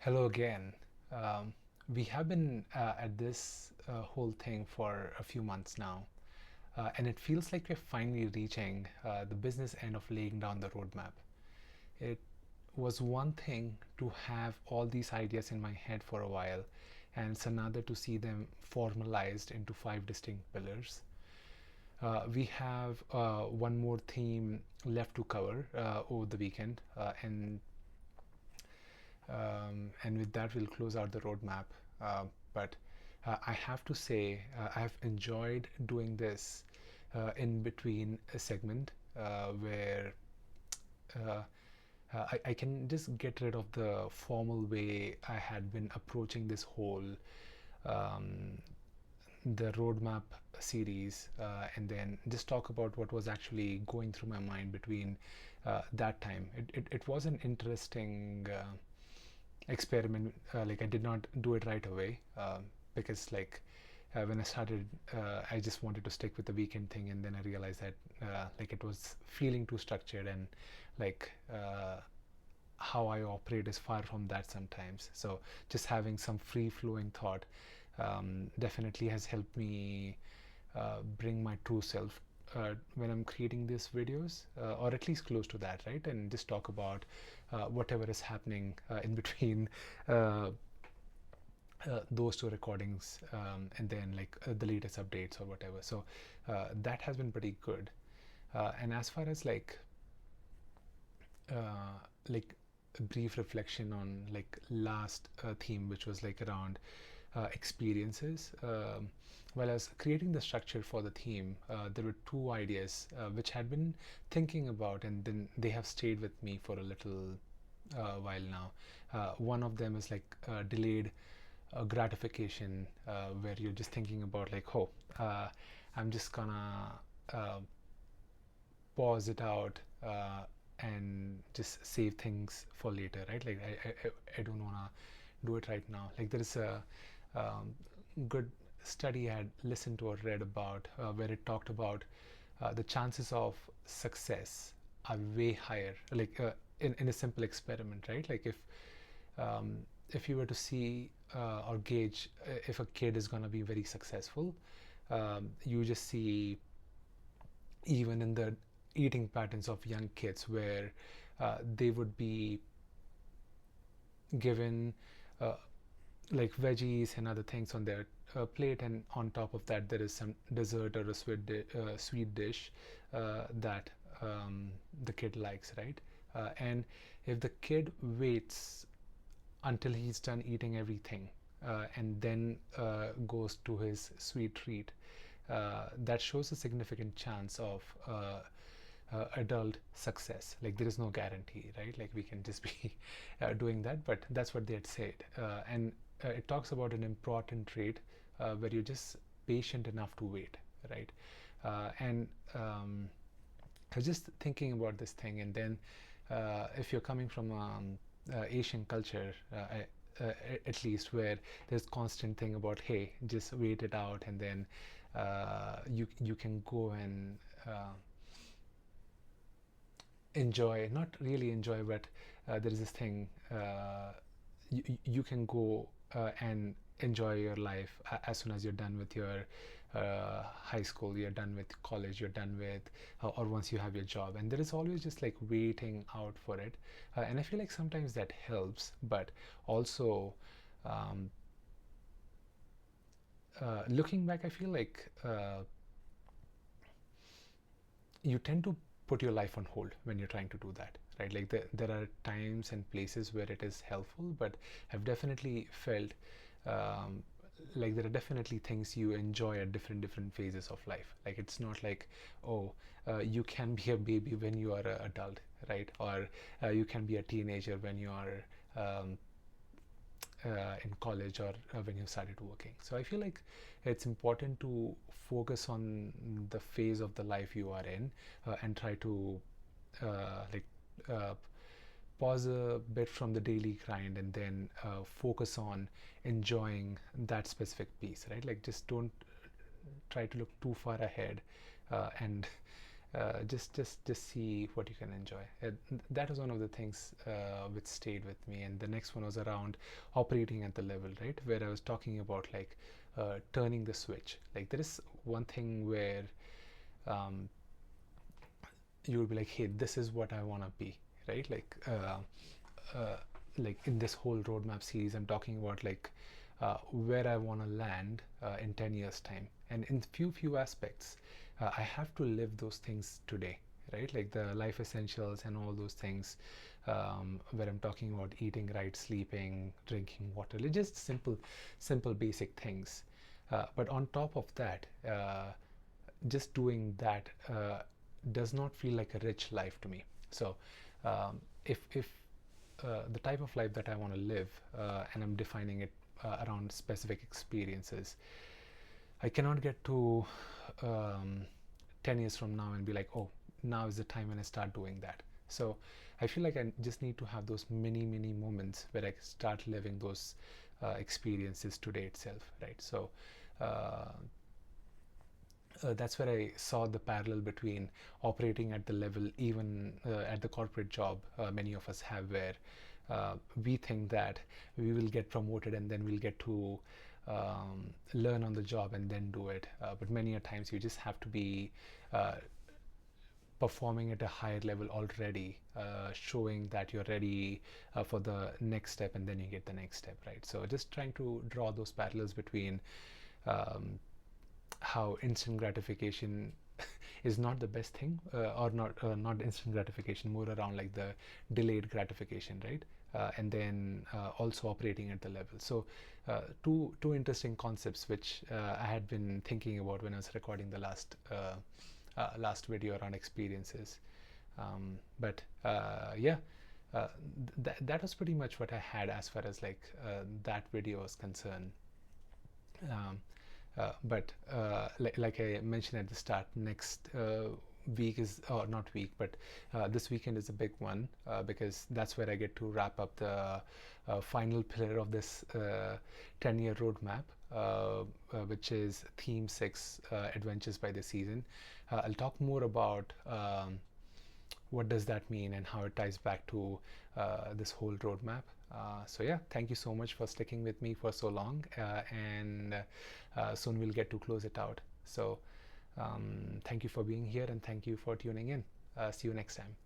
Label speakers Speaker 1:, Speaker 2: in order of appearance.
Speaker 1: Hello again. We have been at this whole thing for a few months now, and it feels like we're finally reaching the business end of laying down the roadmap. It was one thing to have all these ideas in my head for a while, and it's another to see them formalized into five distinct pillars. We have one more theme left to cover over the weekend, and with that, we'll close out the roadmap. But I have to say, I've enjoyed doing this in between a segment where uh, I can just get rid of the formal way I had been approaching this whole um, the roadmap series, and then just talk about what was actually going through my mind between that time. It was an interesting experiment. Like I did not do it right away, because when I started, I just wanted to stick with the weekend thing, and then I realized that like it was feeling too structured, and like how I operate is far from that sometimes. So just having some free flowing thought definitely has helped me bring my true self when I'm creating these videos, or at least close to that, right? And just talk about whatever is happening in between uh, those two recordings, and then the latest updates or whatever. So that has been pretty good. And as far as like a brief reflection on last theme, which was around experiences. While I was creating the structure for the theme, there were two ideas which I had been thinking about, and then they have stayed with me for a little while now. One of them is delayed gratification, where you're just thinking about oh, I'm just gonna uh, pause it out and just save things for later, right? I don't wanna do it right now. Like there is a um, good study I had listened to or read about, where it talked about the chances of success are way higher. In a simple experiment, right? Um, if you were to see or gauge if a kid is going to be very successful, you just see even in the eating patterns of young kids where they would be given uh, veggies and other things on their plate, and on top of that there is some dessert or a sweet dish that the kid likes, right? And if the kid waits until he's done eating everything and then goes to his sweet treat, that shows a significant chance of adult success. Like there is no guarantee, right? Like we can just be doing that, but that's what they had said. And it talks about an important trait where you're just patient enough to wait, right? And I was just thinking about this thing, and then if you're coming from Asian culture, at least, where there's constant thing about, hey, just wait it out, and then you can go and enjoy, not really enjoy, but there is this thing, you can go and enjoy your life as soon as you're done with your high school, you're done with college, you're done with or once you have your job, and there is always just waiting out for it. And I feel like sometimes that helps, but also um, looking back, I feel like you tend to put your life on hold when you're trying to do that, right? There are times and places where it is helpful, but I've definitely felt um, like there are definitely things you enjoy at different phases of life. Like it's not like, oh, you can be a baby when you are an adult, right? Or you can be a teenager when you are in college, or when you started working. So I feel like it's important to focus on the phase of the life you are in, and try to uh, like uh, pause a bit from the daily grind, and then focus on enjoying that specific piece, right? Like just don't try to look too far ahead, and Just see what you can enjoy. That was one of the things which stayed with me. And the next one was around operating at the level, right, where I was talking about like turning the switch. Like there is one thing where um, you will be like, hey, this is what I want to be, right? Uh, like in this whole roadmap series, I'm talking about like where I want to land in 10 years time, and in few aspects I have to live those things today, right? Like the life essentials and all those things, where I'm talking about eating right, sleeping, drinking water, like just simple basic things. But on top of that, just doing that does not feel like a rich life to me. So if the type of life that I want to live, and I'm defining it around specific experiences, I cannot get to um, 10 years from now and be like, oh, now is the time when I start doing that. So I feel like I just need to have those mini moments where I start living those experiences today itself, right? So uh, that's where I saw the parallel between operating at the level, even at the corporate job many of us have, where we think that we will get promoted and then we'll get to learn on the job and then do it. But many a times you just have to be uh, performing at a higher level already, showing that you're ready for the next step, and then you get the next step, right? So just trying to draw those parallels between um, how instant gratification is not the best thing, or not instant gratification, more around like the delayed gratification, right? And then also operating at the level. So two interesting concepts which I had been thinking about when I was recording the last video around experiences. But yeah, that was pretty much what I had as far as like that video was concerned. Um, like I mentioned at the start, next week is, or not week, but this weekend is a big one, because that's where I get to wrap up the final pillar of this 10-year roadmap, which is Theme 6, Adventures by the Season. I'll talk more about what does that mean and how it ties back to this whole roadmap. So yeah, thank you so much for sticking with me for so long, and soon we'll get to close it out. So thank you for being here, and thank you for tuning in. See you next time.